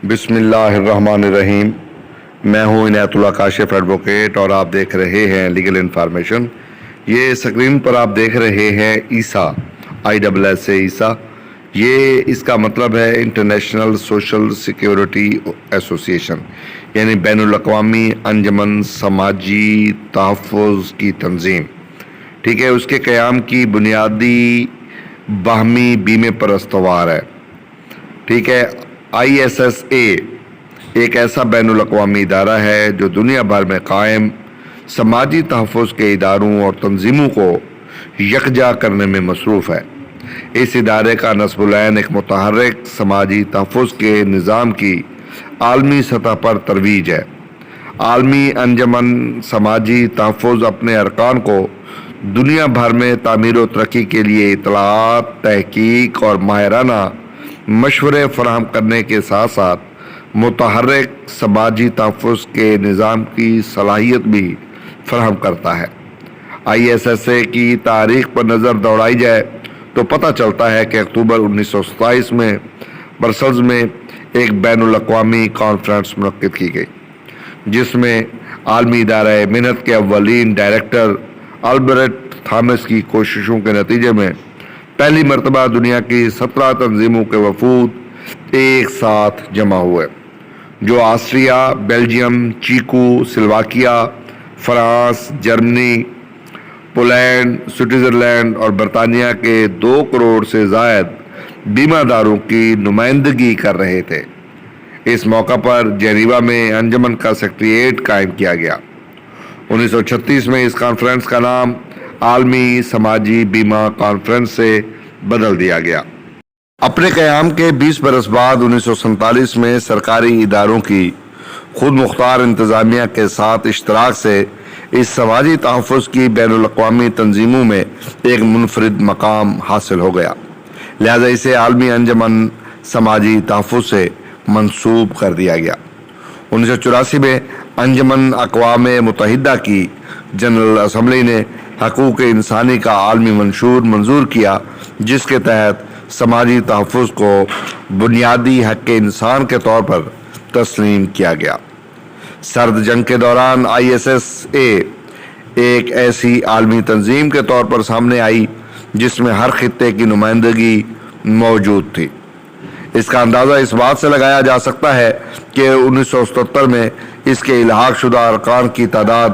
بسم اللہ الرحمن الرحیم. میں ہوں عنایت اللہ کاشف ایڈوکیٹ اور آپ دیکھ رہے ہیں لیگل انفارمیشن. یہ اسکرین پر آپ دیکھ رہے ہیں ایسا ISS ایسا. یہ اس کا مطلب ہے انٹرنیشنل سوشل سیکیورٹی ایسوسیشن، یعنی بین الاقوامی انجمن سماجی تحفظ کی تنظیم. ٹھیک ہے، اس کے قیام کی بنیادی باہمی بیمے پر استوار ہے. ٹھیک ہے، ISSA ایک ایسا بین الاقوامی ادارہ ہے جو دنیا بھر میں قائم سماجی تحفظ کے اداروں اور تنظیموں کو یکجا کرنے میں مصروف ہے. اس ادارے کا نصب العین ایک متحرک سماجی تحفظ کے نظام کی عالمی سطح پر ترویج ہے. عالمی انجمن سماجی تحفظ اپنے ارکان کو دنیا بھر میں تعمیر و ترقی کے لیے اطلاعات، تحقیق اور ماہرانہ مشورے فراہم کرنے کے ساتھ ساتھ متحرک سماجی تحفظ کے نظام کی صلاحیت بھی فراہم کرتا ہے. ISSA کی تاریخ پر نظر دوڑائی جائے تو پتہ چلتا ہے کہ اکتوبر 1927 میں برسلز میں ایک بین الاقوامی کانفرنس منعقد کی گئی، جس میں عالمی ادارہ محنت کے اولین ڈائریکٹر البرٹ تھامس کی کوششوں کے نتیجے میں پہلی مرتبہ دنیا کی 17 تنظیموں کے وفود ایک ساتھ جمع ہوئے، جو آسٹریا، بیلجیم، چیکو سلواکیہ، فرانس، جرمنی، پولینڈ، سوئٹزرلینڈ اور برطانیہ کے 2 کروڑ سے زائد بیمہ داروں کی نمائندگی کر رہے تھے. اس موقع پر جنیوا میں انجمن کا سیکریٹریٹ قائم کیا گیا. 1936 میں اس کانفرنس کا نام عالمی سماجی بیمہ کانفرنس سے بدل دیا گیا. اپنے قیام کے 20 برس بعد 1947 میں سرکاری اداروں کی خود مختار انتظامیہ کے ساتھ اشتراک سے اس سماجی تحفظ کی بین الاقوامی تنظیموں میں ایک منفرد مقام حاصل ہو گیا. لہذا اسے عالمی انجمن سماجی تحفظ سے منسوب کر دیا گیا. 1984 میں انجمن اقوام متحدہ کی جنرل اسمبلی نے حقوق انسانی کا عالمی منشور منظور کیا، جس کے تحت سماجی تحفظ کو بنیادی حق انسان کے طور پر تسلیم کیا گیا. سرد جنگ کے دوران ISSA ایک ایسی عالمی تنظیم کے طور پر سامنے آئی جس میں ہر خطے کی نمائندگی موجود تھی. اس کا اندازہ اس بات سے لگایا جا سکتا ہے کہ 1977 میں اس کے الحاق شدہ ارکان کی تعداد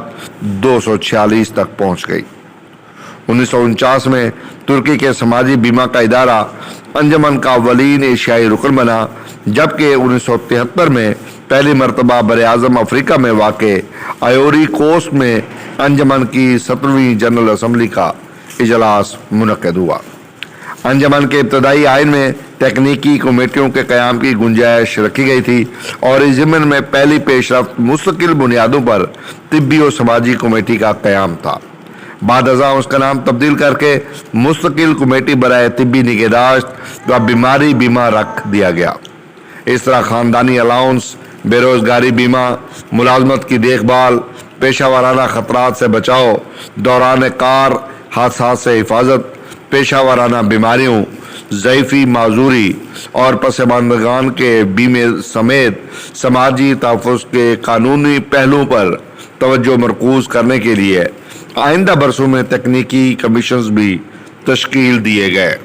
246 تک پہنچ گئی. 1949 میں ترکی کے سماجی بیمہ کا ادارہ انجمن کا اولین ایشیائی رکن بنا، جبکہ 1973 میں پہلی مرتبہ براعظم افریقہ میں واقع آئیوری کوسٹ میں انجمن کی 17ویں جنرل اسمبلی کا اجلاس منعقد ہوا. انجمن کے ابتدائی آئین میں تکنیکی کمیٹیوں کے قیام کی گنجائش رکھی گئی تھی اور اس ضمن میں پہلی پیش رفت مستقل بنیادوں پر طبی و سماجی کمیٹی کا قیام تھا. بعد ازاں اس کا نام تبدیل کر کے مستقل کمیٹی برائے طبی نگہداشت و بیماری بیمہ رکھ دیا گیا. اس طرح خاندانی الاؤنس، بے روزگاری بیمہ، ملازمت کی دیکھ بھال، پیشہ ورانہ خطرات سے بچاؤ، دوران کار حادثات سے حفاظت، پیشہ ورانہ بیماریوں، ضعیفی معذوری اور پسماندگان کے بیمے سمیت سماجی تحفظ کے قانونی پہلوؤں پر توجہ مرکوز کرنے کے لیے آئندہ برسوں میں تکنیکی کمیشنز بھی تشکیل دیے گئے.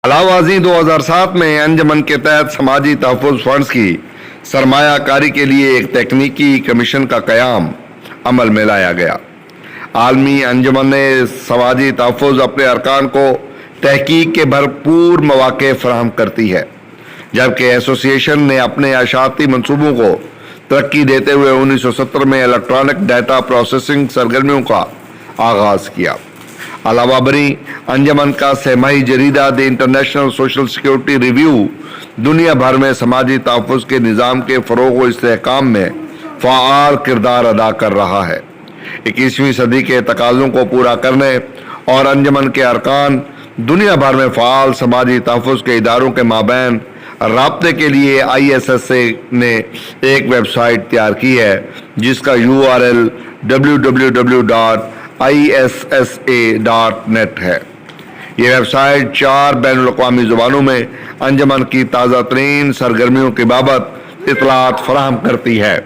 علاوہ ازیں 2007 میں انجمن کے تحت سماجی تحفظ فنڈز کی سرمایہ کاری کے لیے ایک تکنیکی کمیشن کا قیام عمل میں لایا گیا. عالمی انجمن سماجی تحفظ اپنے ارکان کو تحقیق کے بھرپور مواقع فراہم کرتی ہے، جبکہ ایسوسی ایشن نے اپنے اشاعتی منصوبوں کو ترقی دیتے ہوئے 1970 میں الیکٹرانک ڈیٹا پروسیسنگ سرگرمیوں کا آغاز کیا. علاوہ بری انجمن کا سہ-ماہی جریدہ the International Social Security Review دنیا بھر میں سماجی تحفظ کے نظام کے فروغ و استحکام میں فعال کردار ادا کر رہا ہے. 21ویں صدی کے تقاضوں کو پورا کرنے اور انجمن کے ارکان دنیا بھر میں فعال سماجی تحفظ کے اداروں کے مابین رابطے کے لیے ISSA نے ایک ویب سائٹ تیار کی ہے، جس کا URL www.issa.net ہے. یہ ویب سائٹ 4 بین الاقوامی زبانوں میں انجمن کی تازہ ترین سرگرمیوں کی بابت اطلاعات فراہم کرتی ہے۔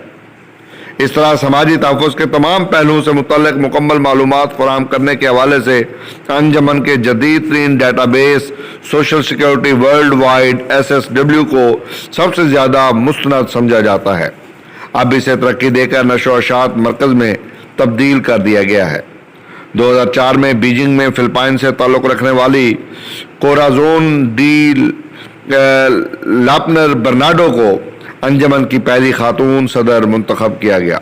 اس طرح سماجی تحفظ کے تمام پہلوؤں سے متعلق مکمل معلومات فراہم کرنے کے حوالے سے انجمن کے جدید ترین database Social Security Worldwide SSW کو سب سے زیادہ مستند سمجھا جاتا ہے۔ اب اسے ترقی دے کر نشر و اشاعت مرکز میں تبدیل کر دیا گیا ہے۔ 2004 میں بیجنگ میں فلپائن سے تعلق رکھنے والی کورازون ڈی لاپنر برناڈو کو انجمن کی پہلی خاتون صدر منتخب کیا گیا۔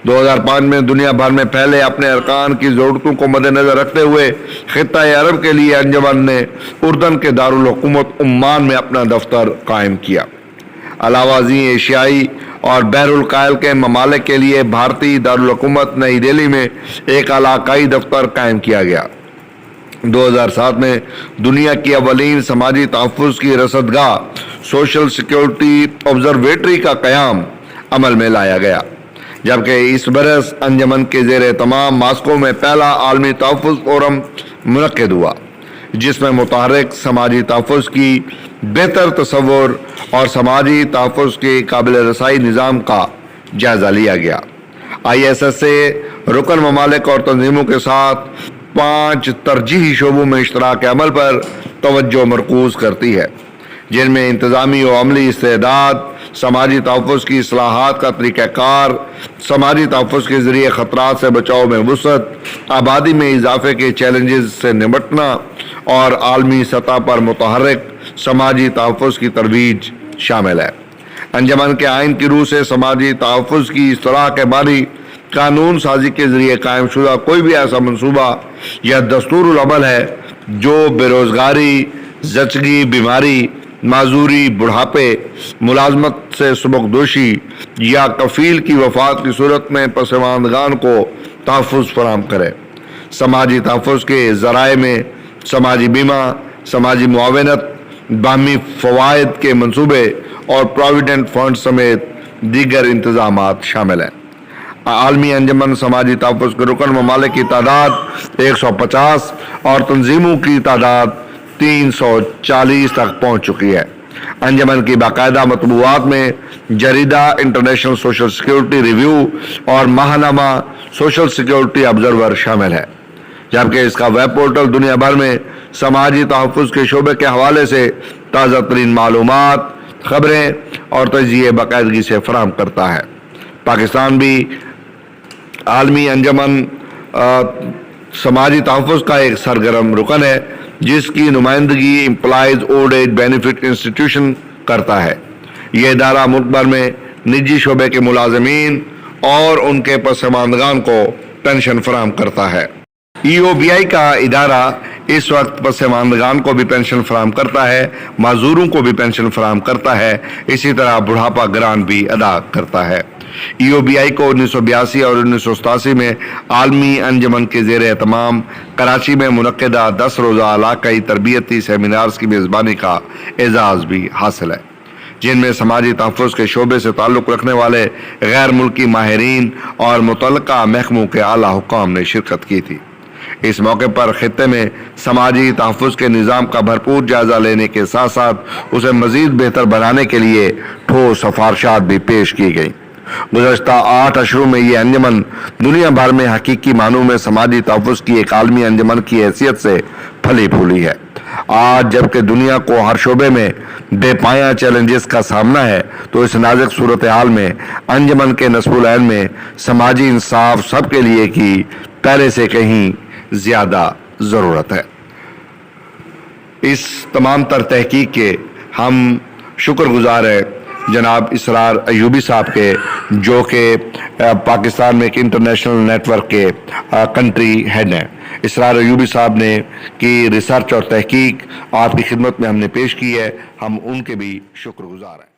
2005 میں دنیا بھر میں پھیلے اپنے ارکان کی ضرورتوں کو مد نظر رکھتے ہوئے خطہ عرب کے لیے انجمن نے اردن کے دارالحکومت عمان میں اپنا دفتر قائم کیا۔ علاوہ ازیں ایشیائی اور بحر الکاہل کے ممالک کے لیے بھارتی دارالحکومت نئی دہلی میں ایک علاقائی دفتر قائم کیا گیا۔ 2007 میں دنیا کی اولین سماجی تحفظ کی رصدگاہ سوشل سیکیورٹی آبزرویٹری کا قیام عمل میں لایا گیا، جبکہ اس برس انجمن کے زیر اہتمام ماسکو میں پہلا عالمی تحفظ فورم منعقد ہوا، جس میں متحرک سماجی تحفظ کی بہتر تصور اور سماجی تحفظ کے قابل رسائی نظام کا جائزہ لیا گیا۔ ISS سے رکن ممالک اور تنظیموں کے ساتھ 5 ترجیحی شعبوں میں اشتراک عمل پر توجہ مرکوز کرتی ہے، جن میں انتظامی و عملی استعداد، سماجی تحفظ کی اصلاحات کا طریقہ کار، سماجی تحفظ کے ذریعے خطرات سے بچاؤ میں وسعت، آبادی میں اضافے کے چیلنجز سے نمٹنا اور عالمی سطح پر متحرک سماجی تحفظ کی ترویج شامل ہے۔ انجمن کے آئین کی روح سے سماجی تحفظ کی اصطلاح کے باری قانون سازی کے ذریعے قائم شدہ کوئی بھی ایسا منصوبہ یا دستور العمل ہے جو بے روزگاری، زچگی، بیماری، معذوری، بڑھاپے، ملازمت سے سبکدوشی یا کفیل کی وفات کی صورت میں پسماندگان کو تحفظ فراہم کرے۔ سماجی تحفظ کے ذرائع میں سماجی بیمہ، سماجی معاونت، باہمی فوائد کے منصوبے اور پراویڈنٹ فنڈ سمیت دیگر انتظامات شامل ہیں۔ عالمی انجمن سماجی تحفظ کے رکن ممالک کی تعداد 150 اور تنظیموں کی تعداد 340 تک پہنچ چکی ہے۔ انجمن کی باقاعدہ مطبوعات میں جریدہ انٹرنیشنل سوشل سیکیورٹی ریویو اور ماہنامہ سوشل سیکیورٹی آبزرور شامل ہے، جبکہ اس کا ویب پورٹل دنیا بھر میں سماجی تحفظ کے شعبے کے حوالے سے تازہ ترین معلومات، خبریں اور تجزیے باقاعدگی سے فراہم کرتا ہے۔ پاکستان بھی عالمی انجمن سماجی تحفظ کا ایک سرگرم رکن ہے، جس کی نمائندگی employees old age benefit institution کرتا ہے۔ یہ ادارہ ملک بھر میں نجی شعبے کے ملازمین اور ان کے پسماندگان کو پینشن فراہم کرتا ہے۔ EOBI کا ادارہ اس وقت پسماندگان کو بھی پینشن فراہم کرتا ہے، معذوروں کو بھی پینشن فراہم کرتا ہے، اسی طرح بڑھاپا گرانٹ بھی ادا کرتا ہے۔ EOBI کو 1982 اور 1987 میں عالمی انجمن کے زیر اہتمام کراچی میں منعقدہ 10 روزہ علاقائی تربیتی سیمینارز کی میزبانی کا اعزاز بھی حاصل ہے، جن میں سماجی تحفظ کے شعبے سے تعلق رکھنے والے غیر ملکی ماہرین اور متعلقہ محکموں کے اعلیٰ حکام نے شرکت کی تھی۔ اس موقع پر خطے میں سماجی تحفظ کے نظام کا بھرپور جائزہ لینے کے ساتھ ساتھ اسے مزید بہتر بنانے کے لیے ٹھوس سفارشات بھی پیش کی گئیں۔ گزشتہ 8 اشہر میں یہ انجمن دنیا بھر میں حقیقی معنوں میں سماجی تحفظ کی ایک عالمی انجمن کی حیثیت سے پھلی پھولی ہے۔ آج جبکہ دنیا کو ہر شعبے میں بے پایہ چیلنجز کا سامنا ہے، تو اس نازک صورتحال میں انجمن کے نصب العین میں سماجی انصاف سب کے لیے کی پہلے سے کہیں زیادہ ضرورت ہے۔ اس تمام تر تحقیق کے ہم شکر گزار ہیں جناب اسرار ایوبی صاحب کے، جو کہ پاکستان میں ایک انٹرنیشنل نیٹ ورک کے کنٹری ہیڈ ہیں۔ اسرار ایوبی صاحب نے کی ریسرچ اور تحقیق آپ کی خدمت میں ہم نے پیش کی ہے، ہم ان کے بھی شکر گزار ہیں۔